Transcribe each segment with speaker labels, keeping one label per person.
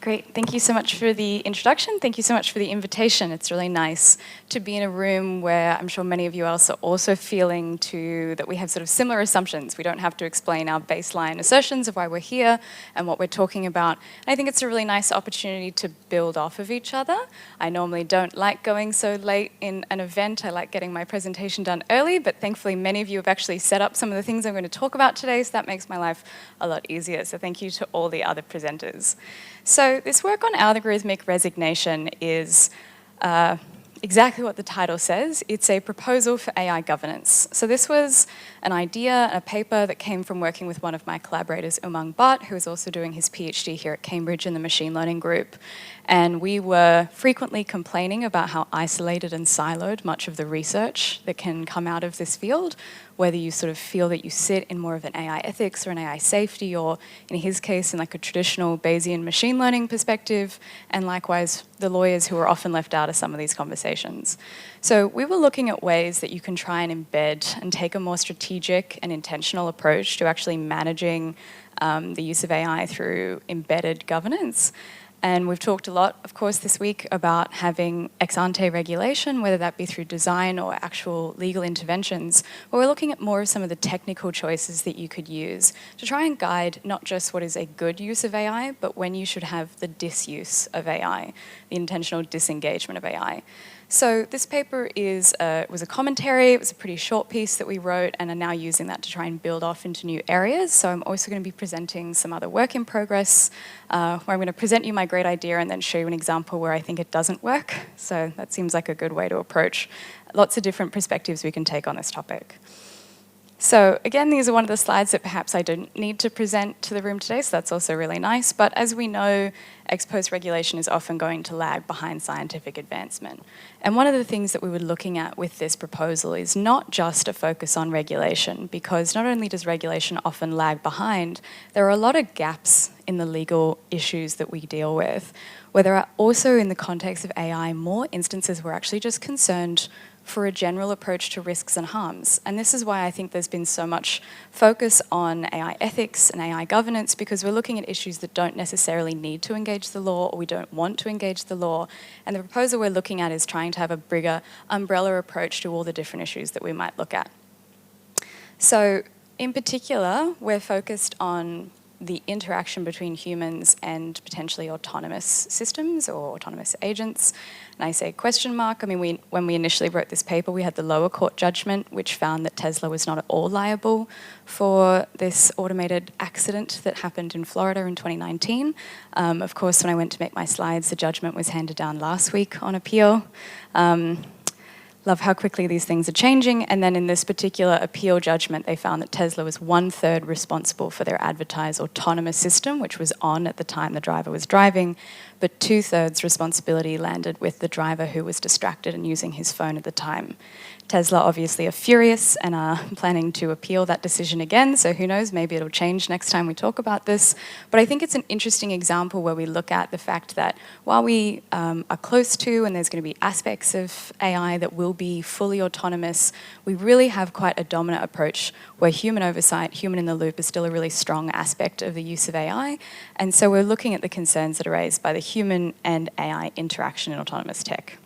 Speaker 1: Great. Thank you so much for the introduction. Thank you so much for the invitation. It's really nice to be in a room where I'm sure many of you else are also feeling that we have sort of similar assumptions. We don't have to explain our baseline assertions of why we're here and what we're talking about. I think it's a really nice opportunity to build off of each other. I normally don't like going so late in an event. I like getting my presentation done early, but thankfully many of you have actually set up some of the things I'm going to talk about today, so that makes my life a lot easier. So thank you to all the other presenters. So this work on algorithmic resignation is exactly what the title says. It's a proposal for AI governance. So this was an idea, a paper that came from working with one of my collaborators, Umang Bhatt, who is also doing his PhD here at Cambridge in the machine learning group. And we were frequently complaining about how isolated and siloed much of the research that can come out of this field, whether you sort of feel that you sit in more of an AI ethics or an AI safety, or in his case, in like a traditional Bayesian machine learning perspective, and likewise the lawyers who are often left out of some of these conversations. So we were looking at ways that you can try and embed and take a more strategic and intentional approach to actually managing the use of AI through embedded governance. And we've talked a lot, of course, this week about having ex-ante regulation, whether that be through design or actual legal interventions. But we're looking at more of some of the technical choices that you could use to try and guide not just what is a good use of AI, but when you should have the disuse of AI, the intentional disengagement of AI. So this paper was a commentary. It was a pretty short piece that we wrote and are now using that to try and build off into new areas. So I'm also going to be presenting some other work in progress where I'm going to present you my great idea and then show you an example where I think it doesn't work. So that seems like a good way to approach lots of different perspectives we can take on this topic. So again, these are one of the slides that perhaps I don't need to present to the room today, so that's also really nice. But as we know, ex post regulation is often going to lag behind scientific advancement. And one of the things that we were looking at with this proposal is not just a focus on regulation, because not only does regulation often lag behind, there are a lot of gaps in the legal issues that we deal with, where there are also, in the context of AI, more instances where we're actually just concerned for a general approach to risks and harms. And this is why I think there's been so much focus on AI ethics and AI governance, because we're looking at issues that don't necessarily need to engage the law, or we don't want to engage the law. And the proposal we're looking at is trying to have a bigger umbrella approach to all the different issues that we might look at. So in particular, we're focused on the interaction between humans and potentially autonomous systems or autonomous agents. And I say question mark. I mean, when we initially wrote this paper, we had the lower court judgment, which found that Tesla was not at all liable for this automated accident that happened in Florida in 2019. Of course, when I went to make my slides, the judgment was handed down last week on appeal. Love how quickly these things are changing. And then in this particular appeal judgment, they found that Tesla was 1/3 responsible for their advertised autonomous system, which was on at the time the driver was driving, but 2/3 responsibility landed with the driver who was distracted and using his phone at the time. Tesla obviously are furious and are planning to appeal that decision again, so who knows, maybe it'll change next time we talk about this. But I think it's an interesting example where we look at the fact that while we are close to, and there's going to be aspects of AI that will be fully autonomous, we really have quite a dominant approach where human oversight, human in the loop, is still a really strong aspect of the use of AI. And so we're looking at the concerns that are raised by the human and AI interaction in autonomous tech.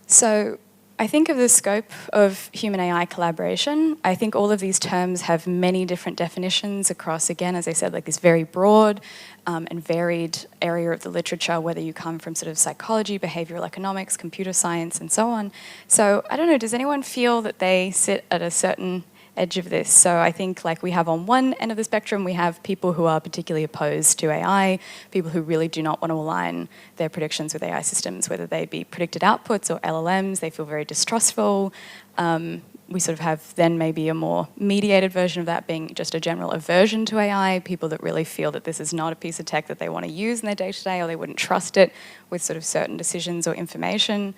Speaker 1: So I think of the scope of human-AI collaboration. I think all of these terms have many different definitions across, again, as I said, like this very broad and varied area of the literature, whether you come from sort of psychology, behavioral economics, computer science, and so on. So I don't know, does anyone feel that they sit at a certain edge of this? So I think like we have on one end of the spectrum, we have people who are particularly opposed to AI, people who really do not want to align their predictions with AI systems, whether they be predicted outputs or LLMs, they feel very distrustful. We sort of have then maybe a more mediated version of that being just a general aversion to AI, people that really feel that this is not a piece of tech that they want to use in their day-to-day, or they wouldn't trust it with sort of certain decisions or information.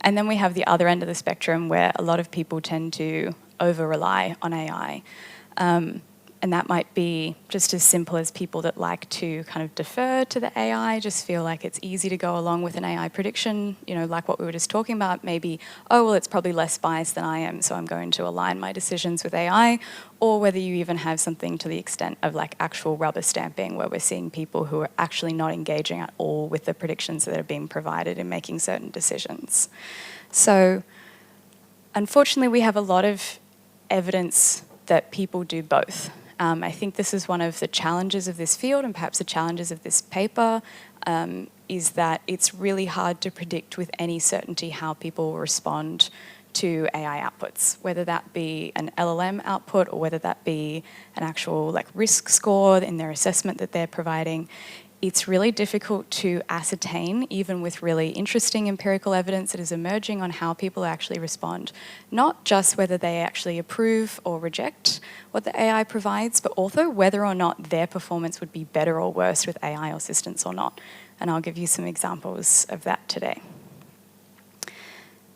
Speaker 1: And then we have the other end of the spectrum where a lot of people tend to over-rely on AI. And And that might be just as simple as people that like to kind of defer to the AI, just feel like it's easy to go along with an AI prediction, like what we were just talking about, maybe, oh, well, it's probably less biased than I am, so I'm going to align my decisions with AI, or whether you even have something to the extent of like actual rubber stamping, where we're seeing people who are actually not engaging at all with the predictions that are being provided in making certain decisions. So unfortunately, we have a lot of evidence that people do both. I think this is one of the challenges of this field, and perhaps the challenges of this paper, is that it's really hard to predict with any certainty how people will respond to AI outputs, whether that be an LLM output or whether that be an actual like risk score in their assessment that they're providing. It's really difficult to ascertain, even with really interesting empirical evidence that is emerging on how people actually respond. Not just whether they actually approve or reject what the AI provides, but also whether or not their performance would be better or worse with AI assistance or not. And I'll give you some examples of that today.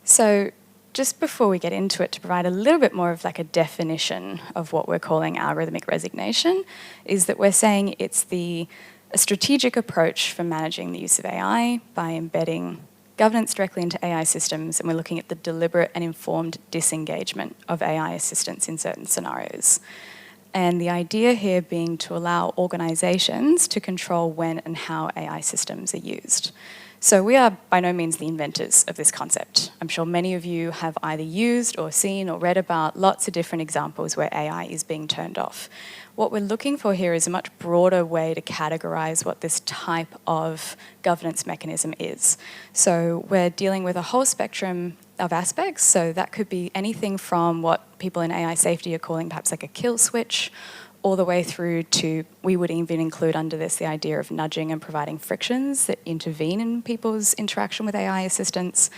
Speaker 1: So just before we get into it, to provide a little bit more of like a definition of what we're calling algorithmic resignation, is that we're saying it's a strategic approach for managing the use of AI by embedding governance directly into AI systems, and we're looking at the deliberate and informed disengagement of AI assistance in certain scenarios. And the idea here being to allow organisations to control when and how AI systems are used. So we are by no means the inventors of this concept. I'm sure many of you have either used or seen or read about lots of different examples where AI is being turned off. What we're looking for here is a much broader way to categorise what this type of governance mechanism is. So we're dealing with a whole spectrum of aspects. So that could be anything from what people in AI safety are calling perhaps like a kill switch, all the way through to, we would even include under this the idea of nudging and providing frictions that intervene in people's interaction with AI assistance.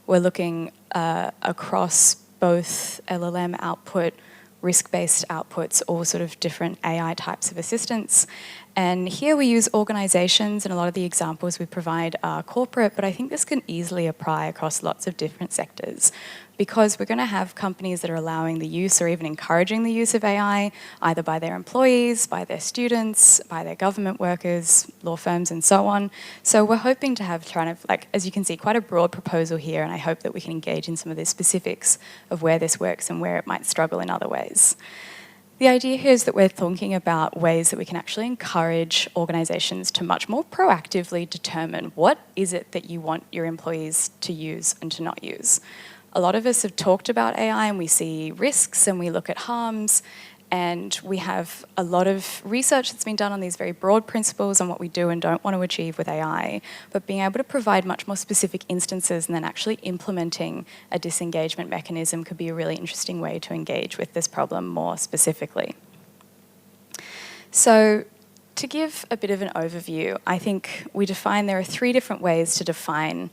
Speaker 1: We're looking across both LLM output, risk-based outputs, all sort of different AI types of assistance. And here we use organisations, and a lot of the examples we provide are corporate, but I think this can easily apply across lots of different sectors, because we're going to have companies that are allowing the use or even encouraging the use of AI, either by their employees, by their students, by their government workers, law firms, and so on. So we're hoping to have kind of, like, as you can see, quite a broad proposal here, and I hope that we can engage in some of the specifics of where this works and where it might struggle in other ways. The idea here is that we're thinking about ways that we can actually encourage organisations to much more proactively determine what is it that you want your employees to use and to not use. A lot of us have talked about AI and we see risks and we look at harms, and we have a lot of research that's been done on these very broad principles on what we do and don't want to achieve with AI, but being able to provide much more specific instances and then actually implementing a disengagement mechanism could be a really interesting way to engage with this problem more specifically. So to give a bit of an overview, I think we define there are 3 different ways to define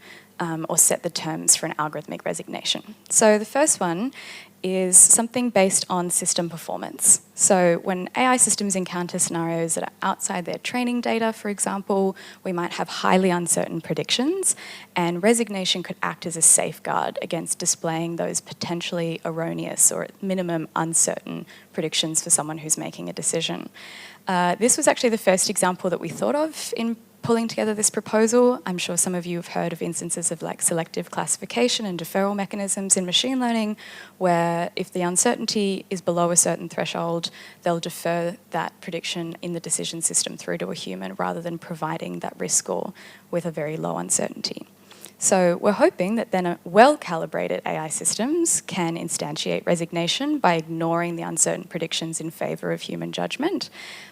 Speaker 1: or set the terms for an algorithmic resignation. So the first one is something based on system performance. So when AI systems encounter scenarios that are outside their training data, for example, we might have highly uncertain predictions, and resignation could act as a safeguard against displaying those potentially erroneous or at minimum uncertain predictions for someone who's making a decision. This was actually the first example that we thought of in pulling together this proposal. I'm sure some of you have heard of instances of like selective classification and deferral mechanisms in machine learning, where if the uncertainty is below a certain threshold, they'll defer that prediction in the decision system through to a human rather than providing that risk score with a very low uncertainty. So we're hoping that then well-calibrated AI systems can instantiate resignation by ignoring the uncertain predictions in favour of human judgment.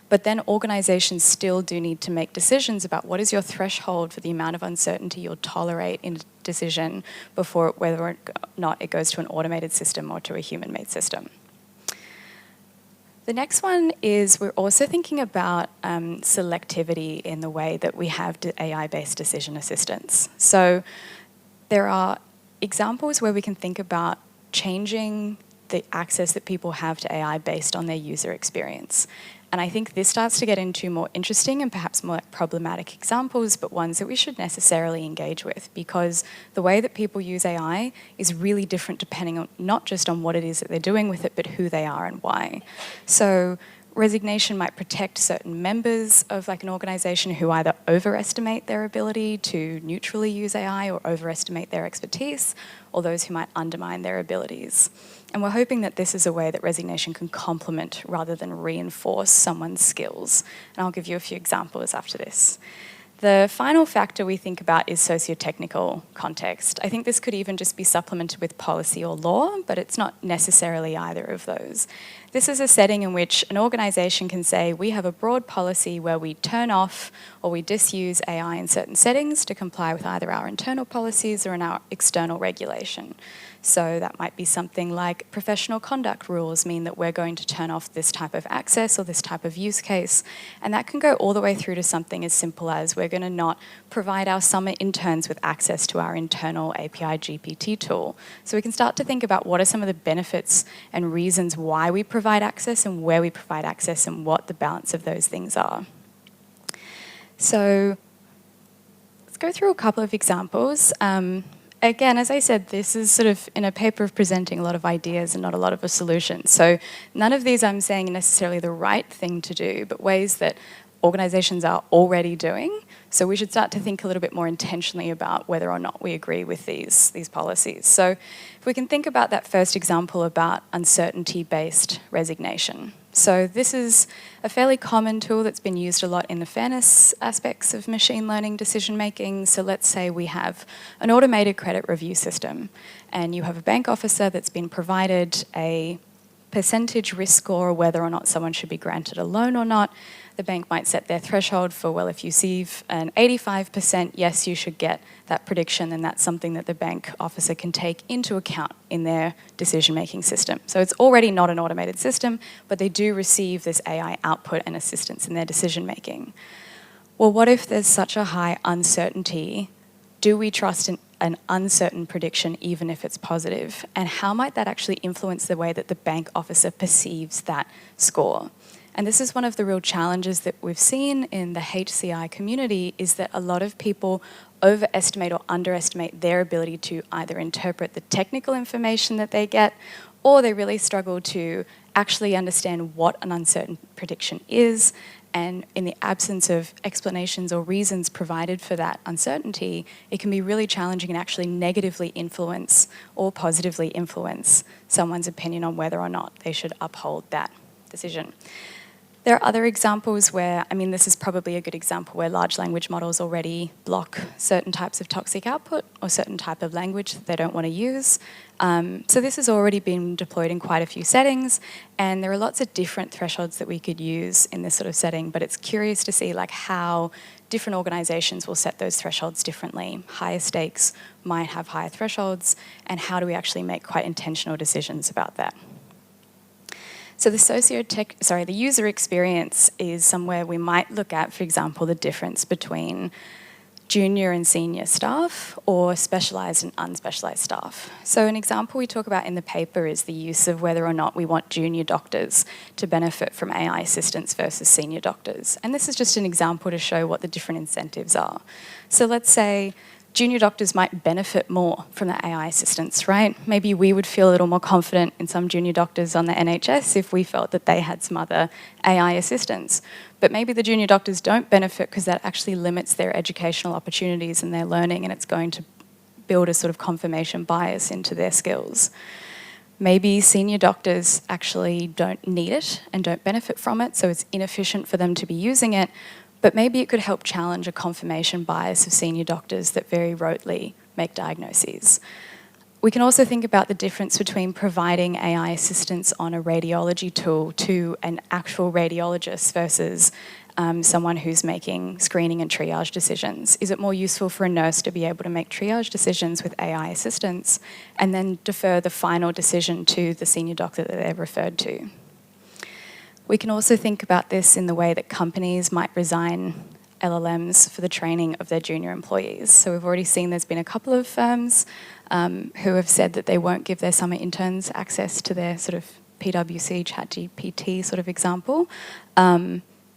Speaker 1: But then organisations still do need to make decisions about what is your threshold for the amount of uncertainty you'll tolerate in a decision before whether or not it goes to an automated system or to a human-made system. The next one is we're also thinking about selectivity in the way that we have AI-based decision assistance. So there are examples where we can think about changing the access that people have to AI based on their user experience. And I think this starts to get into more interesting and perhaps more problematic examples, but ones that we should necessarily engage with, because the way that people use AI is really different depending on not just on what it is that they're doing with it, but who they are and why. So resignation might protect certain members of like an organisation who either overestimate their ability to neutrally use AI or overestimate their expertise, or those who might undermine their abilities. And we're hoping that this is a way that resignation can complement rather than reinforce someone's skills. And I'll give you a few examples after this. The final factor we think about is socio-technical context. I think this could even just be supplemented with policy or law, but it's not necessarily either of those. This is a setting in which an organisation can say, we have a broad policy where we turn off or we disuse AI in certain settings to comply with either our internal policies or in our external regulation. So that might be something like professional conduct rules mean that we're going to turn off this type of access or this type of use case. And that can go all the way through to something as simple as we're going to not provide our summer interns with access to our internal API GPT tool. So we can start to think about what are some of the benefits and reasons why we provide access and where we provide access and what the balance of those things are. So let's go through a couple of examples. Again, as I said, this is sort of in a paper of presenting a lot of ideas and not a lot of a solution. So none of these I'm saying are necessarily the right thing to do, but ways that organisations are already doing. So we should start to think a little bit more intentionally about whether or not we agree with these policies. So if we can think about that first example about uncertainty-based resignation. So this is a fairly common tool that's been used a lot in the fairness aspects of machine learning decision making. So let's say we have an automated credit review system and you have a bank officer that's been provided a percentage risk score, whether or not someone should be granted a loan or not. The bank might set their threshold for, well, if you receive an 85%, yes, you should get that prediction, and that's something that the bank officer can take into account in their decision-making system. So it's already not an automated system, but they do receive this AI output and assistance in their decision-making. Well, what if there's such a high uncertainty? Do we trust an uncertain prediction even if it's positive? And how might that actually influence the way that the bank officer perceives that score? And this is one of the real challenges that we've seen in the HCI community, is that a lot of people overestimate or underestimate their ability to either interpret the technical information that they get, or they really struggle to actually understand what an uncertain prediction is. And in the absence of explanations or reasons provided for that uncertainty, it can be really challenging and actually negatively influence or positively influence someone's opinion on whether or not they should uphold that decision. There are other examples where, this is probably a good example where large language models already block certain types of toxic output or certain type of language that they don't want to use. So this has already been deployed in quite a few settings, and there are lots of different thresholds that we could use in this sort of setting, but it's curious to see how different organisations will set those thresholds differently. Higher stakes might have higher thresholds, and how do we actually make quite intentional decisions about that? So the user experience is somewhere we might look at, for example, the difference between junior and senior staff or specialised and unspecialised staff. So an example we talk about in the paper is the use of whether or not we want junior doctors to benefit from AI assistance versus senior doctors. And this is just an example to show what the different incentives are. So let's say junior doctors might benefit more from the AI assistance, right? Maybe we would feel a little more confident in some junior doctors on the NHS if we felt that they had some other AI assistance. But maybe the junior doctors don't benefit because that actually limits their educational opportunities and their learning, and it's going to build a sort of confirmation bias into their skills. Maybe senior doctors actually don't need it and don't benefit from it, so it's inefficient for them to be using it. But maybe it could help challenge a confirmation bias of senior doctors that very rotely make diagnoses. We can also think about the difference between providing AI assistance on a radiology tool to an actual radiologist versus someone who's making screening and triage decisions. Is it more useful for a nurse to be able to make triage decisions with AI assistance and then defer the final decision to the senior doctor that they're referred to? We can also think about this in the way that companies might resign LLMs for the training of their junior employees. So we've already seen there's been a couple of firms who have said that they won't give their summer interns access to their sort of PwC, ChatGPT sort of example.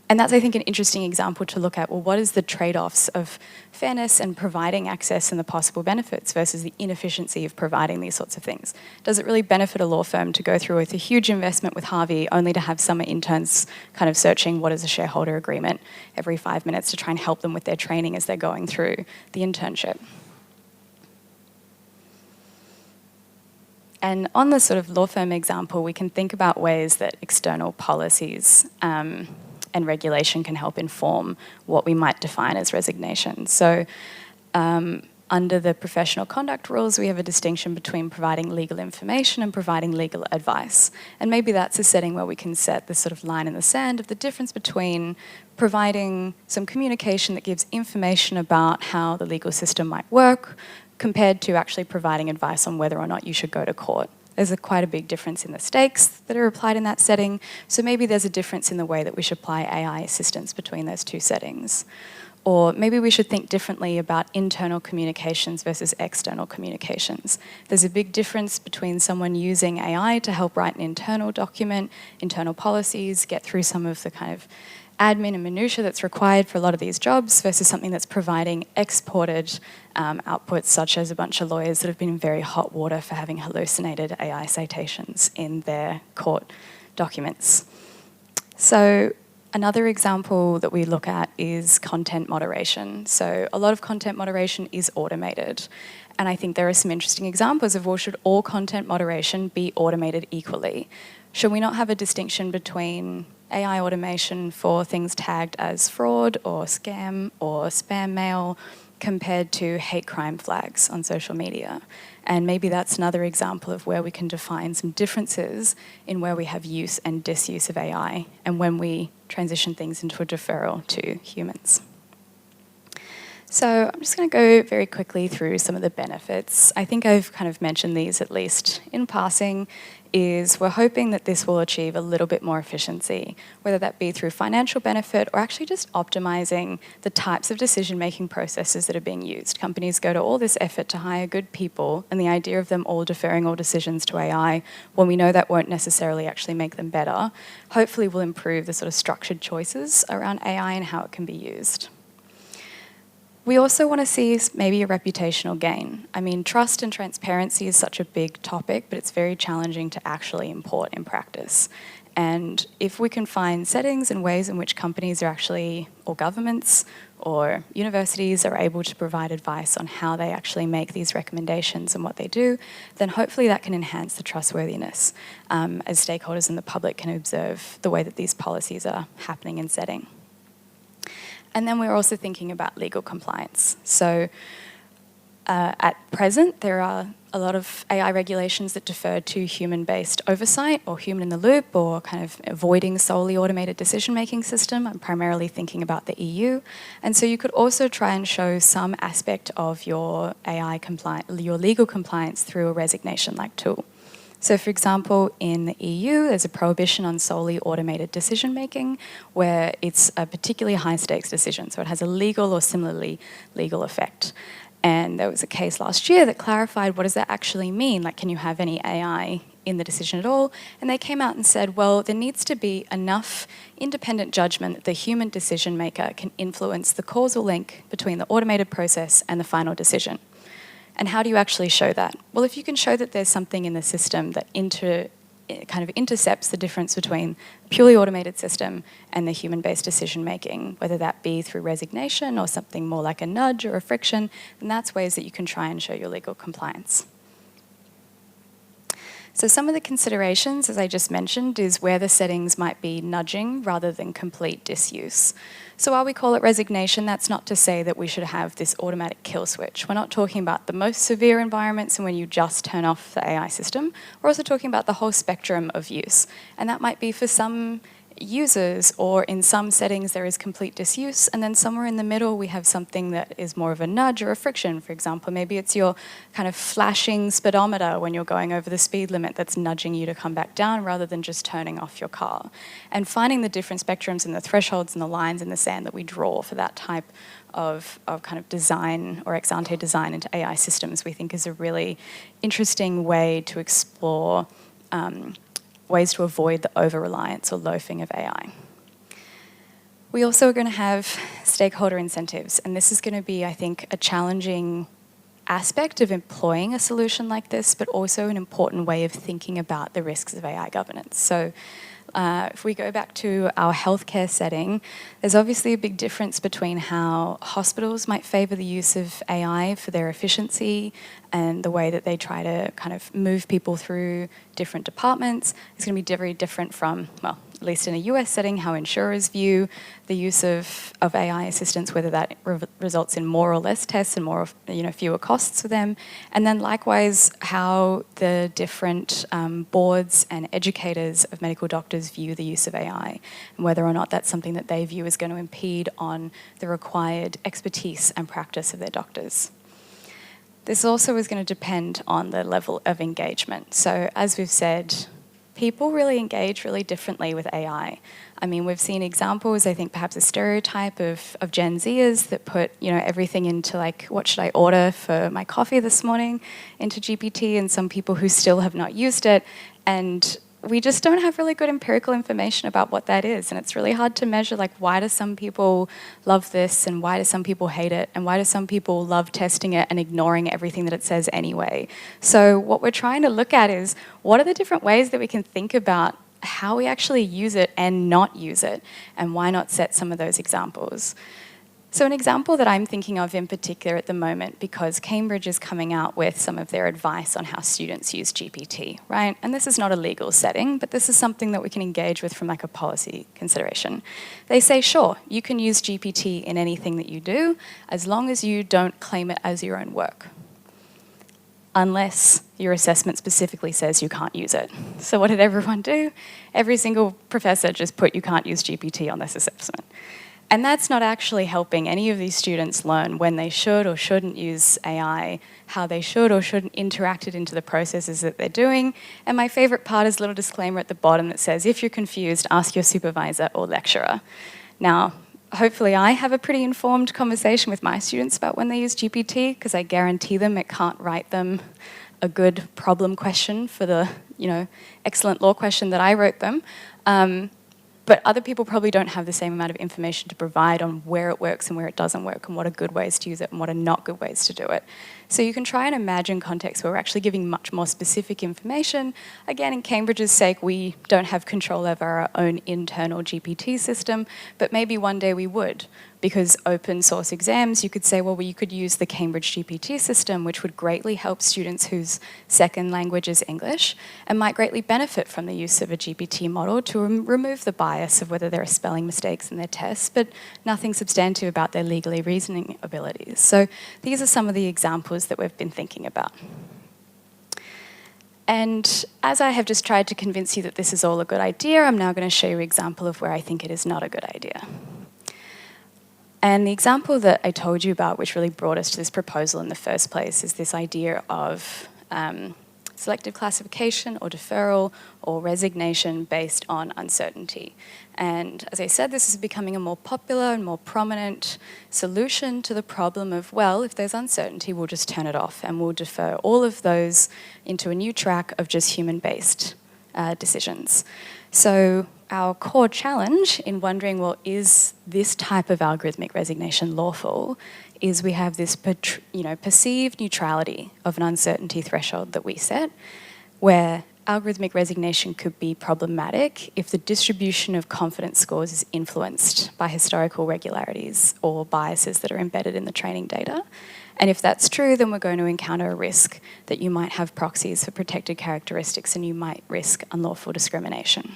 Speaker 1: And that's, I think, an interesting example to look at. Well, what is the trade-offs of fairness and providing access and the possible benefits versus the inefficiency of providing these sorts of things? Does it really benefit a law firm to go through with a huge investment with Harvey only to have summer interns kind of searching what is a shareholder agreement every 5 minutes to try and help them with their training as they're going through the internship? And on the sort of law firm example, we can think about ways that external policies and regulation can help inform what we might define as resignation. So under the professional conduct rules, we have a distinction between providing legal information and providing legal advice. And maybe that's a setting where we can set this sort of line in the sand of the difference between providing some communication that gives information about how the legal system might work compared to actually providing advice on whether or not you should go to court. There's quite a big difference in the stakes that are applied in that setting, so maybe there's a difference in the way that we should apply AI assistance between those two settings. Or maybe we should think differently about internal communications versus external communications. There's a big difference between someone using AI to help write an internal document, internal policies, get through some of the kind of admin and minutiae that's required for a lot of these jobs versus something that's providing exported outputs, such as a bunch of lawyers that have been in very hot water for having hallucinated AI citations in their court documents. So another example that we look at is content moderation. So a lot of content moderation is automated. And I think there are some interesting examples of, well, should all content moderation be automated equally? Should we not have a distinction between AI automation for things tagged as fraud or scam or spam mail compared to hate crime flags on social media? And maybe that's another example of where we can define some differences in where we have use and disuse of AI and when we transition things into a deferral to humans. So I'm just going to go very quickly through some of the benefits. I think I've kind of mentioned these at least in passing. Is we're hoping that this will achieve a little bit more efficiency, whether that be through financial benefit or actually just optimizing the types of decision-making processes that are being used. Companies go to all this effort to hire good people, and the idea of them all deferring all decisions to AI, when we know that won't necessarily actually make them better, hopefully will improve the sort of structured choices around AI and how it can be used. We also want to see maybe a reputational gain. I mean, trust and transparency is such a big topic, but it's very challenging to actually import in practice. And if we can find settings and ways in which companies are actually, or governments, or universities are able to provide advice on how they actually make these recommendations and what they do, then hopefully that can enhance the trustworthiness as stakeholders and the public can observe the way that these policies are happening and setting. And then we're also thinking about legal compliance. So at present, there are a lot of AI regulations that defer to human-based oversight or human in the loop or kind of avoiding solely automated decision-making system. I'm primarily thinking about the EU. And so you could also try and show some aspect of your your legal compliance through a resignation-like tool. So, for example, in the EU, there's a prohibition on solely automated decision-making where it's a particularly high-stakes decision, so it has a legal or similarly legal effect. And there was a case last year that clarified what does that actually mean? Like, can you have any AI in the decision at all? And they came out and said, well, there needs to be enough independent judgment that the human decision-maker can influence the causal link between the automated process and the final decision. And how do you actually show that? Well, if you can show that there's something in the system that kind of intercepts the difference between a purely automated system and the human-based decision-making, whether that be through resignation or something more like a nudge or a friction, then that's ways that you can try and show your legal compliance. So some of the considerations, as I just mentioned, is where the settings might be nudging rather than complete disuse. So while we call it resignation, that's not to say that we should have this automatic kill switch. We're not talking about the most severe environments and when you just turn off the AI system. We're also talking about the whole spectrum of use. And that might be for some users, or in some settings there is complete disuse, and then somewhere in the middle we have something that is more of a nudge or a friction. For example, maybe it's your kind of flashing speedometer when you're going over the speed limit that's nudging you to come back down rather than just turning off your car. And finding the different spectrums and the thresholds and the lines in the sand that we draw for that type of kind of design or ex-ante design into AI systems, we think is a really interesting way to explore ways to avoid the over-reliance or loafing of AI. We also are going to have stakeholder incentives, and this is going to be, I think, a challenging aspect of employing a solution like this, but also an important way of thinking about the risks of AI governance. So if we go back to our healthcare setting, there's obviously a big difference between how hospitals might favour the use of AI for their efficiency and the way that they try to kind of move people through different departments. It's going to be very different from, well, at least in a US setting, how insurers view the use of AI assistance, whether that results in more or less tests and more, fewer costs for them. And then likewise, how the different boards and educators of medical doctors view the use of AI, and whether or not that's something that they view as going to impede on the required expertise and practice of their doctors. This also is going to depend on the level of engagement. So as we've said, people really engage really differently with AI. I mean, we've seen examples, I think perhaps a stereotype of Gen Zers that put, everything into like, what should I order for my coffee this morning into GPT, and some people who still have not used it. And we just don't have really good empirical information about what that is. And it's really hard to measure, like, why do some people love this and why do some people hate it? And why do some people love testing it and ignoring everything that it says anyway? So what we're trying to look at is, what are the different ways that we can think about how we actually use it and not use it? And why not set some of those examples? So an example that I'm thinking of in particular at the moment, because Cambridge is coming out with some of their advice on how students use GPT, right? And this is not a legal setting, but this is something that we can engage with from like a policy consideration. They say, sure, you can use GPT in anything that you do, as long as you don't claim it as your own work, unless your assessment specifically says you can't use it. So what did everyone do? Every single professor just put you can't use GPT on this assessment. And that's not actually helping any of these students learn when they should or shouldn't use AI, how they should or shouldn't interact it into the processes that they're doing. And my favourite part is a little disclaimer at the bottom that says, if you're confused, ask your supervisor or lecturer. Now, hopefully I have a pretty informed conversation with my students about when they use GPT, because I guarantee them it can't write them a good problem question for the, excellent law question that I wrote them. But other people probably don't have the same amount of information to provide on where it works and where it doesn't work, and what are good ways to use it and what are not good ways to do it. So you can try and imagine contexts where we're actually giving much more specific information. Again, in Cambridge's sake, we don't have control over our own internal GPT system, but maybe one day we would. Because open source exams, you could say, well, you could use the Cambridge GPT system, which would greatly help students whose second language is English, and might greatly benefit from the use of a GPT model to remove the bias of whether there are spelling mistakes in their tests, but nothing substantive about their legally reasoning abilities. So these are some of the examples that we've been thinking about. And as I have just tried to convince you that this is all a good idea, I'm now going to show you an example of where I think it is not a good idea. And the example that I told you about, which really brought us to this proposal in the first place, is this idea of selective classification or deferral or resignation based on uncertainty. And as I said, this is becoming a more popular and more prominent solution to the problem of, well, if there's uncertainty, we'll just turn it off and we'll defer all of those into a new track of just human-based decisions. So our core challenge in wondering, well, is this type of algorithmic resignation lawful, is we have this perceived neutrality of an uncertainty threshold that we set, where algorithmic resignation could be problematic if the distribution of confidence scores is influenced by historical regularities or biases that are embedded in the training data. And if that's true, then we're going to encounter a risk that you might have proxies for protected characteristics and you might risk unlawful discrimination.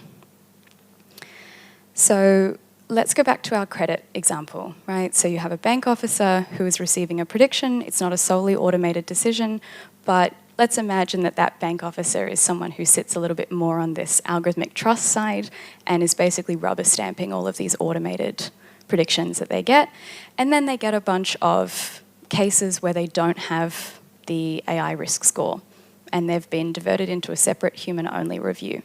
Speaker 1: So let's go back to our credit example, right? So you have a bank officer who is receiving a prediction. It's not a solely automated decision, but let's imagine that that bank officer is someone who sits a little bit more on this algorithmic trust side and is basically rubber stamping all of these automated predictions that they get. And then they get a bunch of cases where they don't have the AI risk score and they've been diverted into a separate human-only review.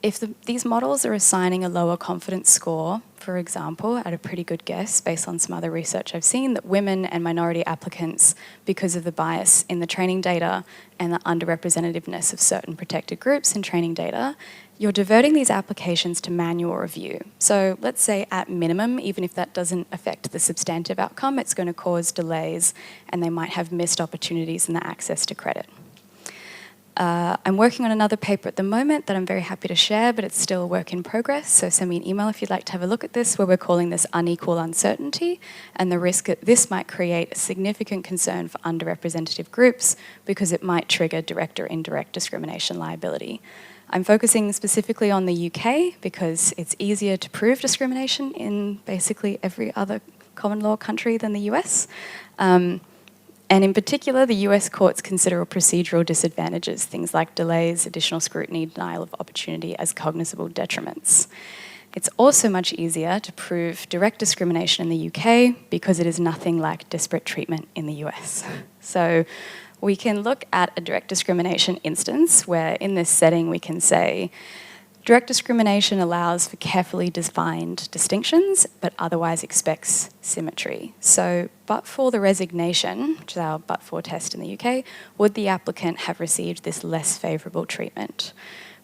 Speaker 1: if these models are assigning a lower confidence score, for example, at a pretty good guess based on some other research I've seen, that women and minority applicants, because of the bias in the training data and the underrepresentativeness of certain protected groups in training data, you're diverting these applications to manual review. So let's say at minimum, even if that doesn't affect the substantive outcome, it's going to cause delays and they might have missed opportunities in the access to credit. I'm working on another paper at the moment that I'm very happy to share, but it's still a work in progress, so send me an email if you'd like to have a look at this, where we're calling this unequal uncertainty, and the risk that this might create a significant concern for underrepresented groups because it might trigger direct or indirect discrimination liability. I'm focusing specifically on the UK because it's easier to prove discrimination in basically every other common law country than the US. And in particular, the US courts consider procedural disadvantages, things like delays, additional scrutiny, denial of opportunity as cognizable detriments. It's also much easier to prove direct discrimination in the UK because it is nothing like disparate treatment in the US. So we can look at a direct discrimination instance where in this setting we can say, direct discrimination allows for carefully defined distinctions, but otherwise expects symmetry. So, but for the resignation, which is our but-for test in the UK, would the applicant have received this less favourable treatment?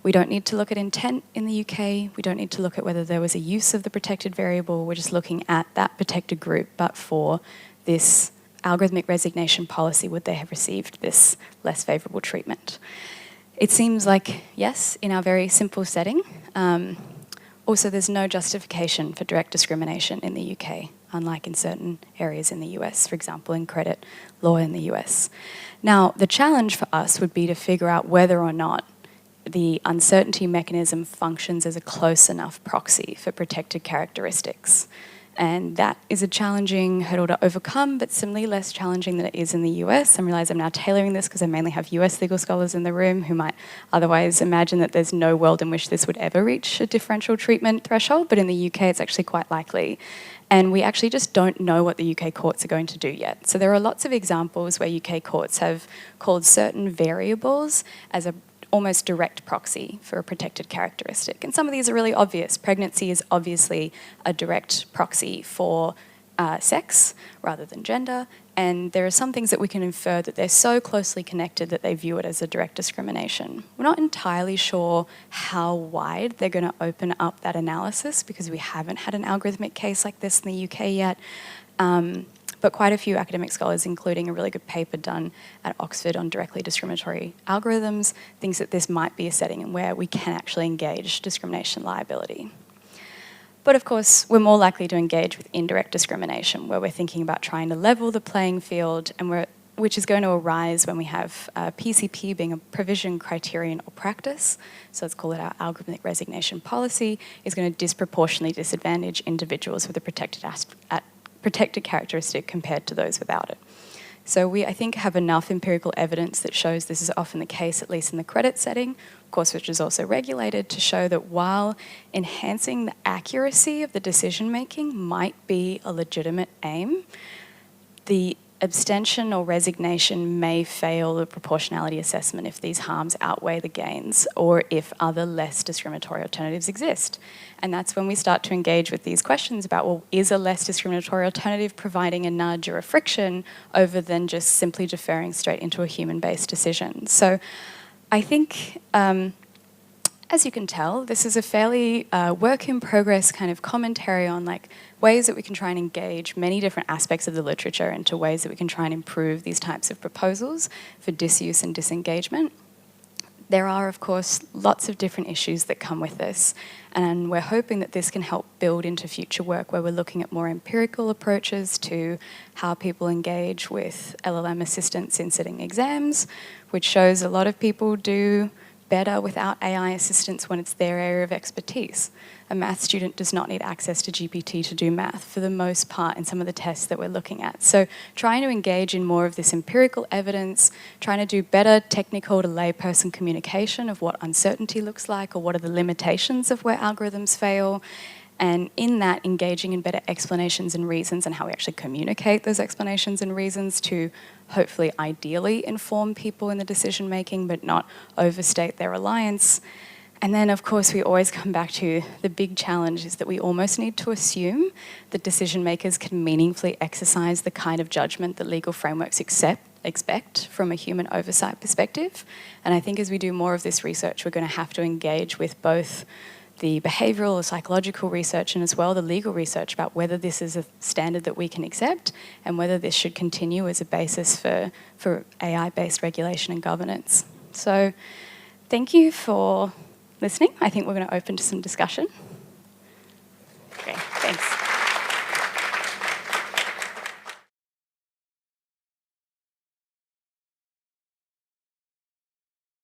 Speaker 1: We don't need to look at intent in the UK. We don't need to look at whether there was a use of the protected variable. We're just looking at that protected group, but for this algorithmic resignation policy, would they have received this less favourable treatment? It seems like yes, in our very simple setting. Also, there's no justification for direct discrimination in the UK, unlike in certain areas in the US, for example, in credit law in the US. Now, the challenge for us would be to figure out whether or not the uncertainty mechanism functions as a close enough proxy for protected characteristics. And that is a challenging hurdle to overcome, but similarly less challenging than it is in the US. I realise I'm now tailoring this because I mainly have US legal scholars in the room who might otherwise imagine that there's no world in which this would ever reach a differential treatment threshold, but in the UK it's actually quite likely. And we actually just don't know what the UK courts are going to do yet. So there are lots of examples where UK courts have called certain variables as a almost direct proxy for a protected characteristic. And some of these are really obvious. Pregnancy is obviously a direct proxy for sex rather than gender. And there are some things that we can infer that they're so closely connected that they view it as a direct discrimination. We're not entirely sure how wide they're going to open up that analysis because we haven't had an algorithmic case like this in the UK yet. But quite a few academic scholars, including a really good paper done at Oxford on directly discriminatory algorithms, thinks that this might be a setting in where we can actually engage discrimination liability. But of course, we're more likely to engage with indirect discrimination, where we're thinking about trying to level the playing field, and which is going to arise when we have PCP being a provision, criterion, or practice. So let's call it our algorithmic resignation policy, is going to disproportionately disadvantage individuals with a protected characteristic compared to those without it. So we, I think, have enough empirical evidence that shows this is often the case, at least in the credit setting, of course, which is also regulated, to show that while enhancing the accuracy of the decision-making might be a legitimate aim, the abstention or resignation may fail the proportionality assessment if these harms outweigh the gains or if other less discriminatory alternatives exist. And that's when we start to engage with these questions about, well, is a less discriminatory alternative providing a nudge or a friction over than just simply deferring straight into a human-based decision? So I think, as you can tell, this is a fairly work-in-progress kind of commentary on like ways that we can try and engage many different aspects of the literature into ways that we can try and improve these types of proposals for disuse and disengagement. There are, of course, lots of different issues that come with this, and we're hoping that this can help build into future work where we're looking at more empirical approaches to how people engage with LLM assistance in sitting exams, which shows a lot of people do better without AI assistance when it's their area of expertise. A math student does not need access to GPT to do math for the most part in some of the tests that we're looking at. So trying to engage in more of this empirical evidence, trying to do better technical to layperson communication of what uncertainty looks like or what are the limitations of where algorithms fail, and in that engaging in better explanations and reasons and how we actually communicate those explanations and reasons to hopefully ideally inform people in the decision making but not overstate their reliance. And then, of course, we always come back to the big challenge is that we almost need to assume that decision makers can meaningfully exercise the kind of judgment that legal frameworks expect from a human oversight perspective. And I think as we do more of this research, we're going to have to engage with both the behavioural or psychological research and as well the legal research about whether this is a standard that we can accept and whether this should continue as a basis for AI-based regulation and governance. So thank you for listening. I think we're going to open to some discussion.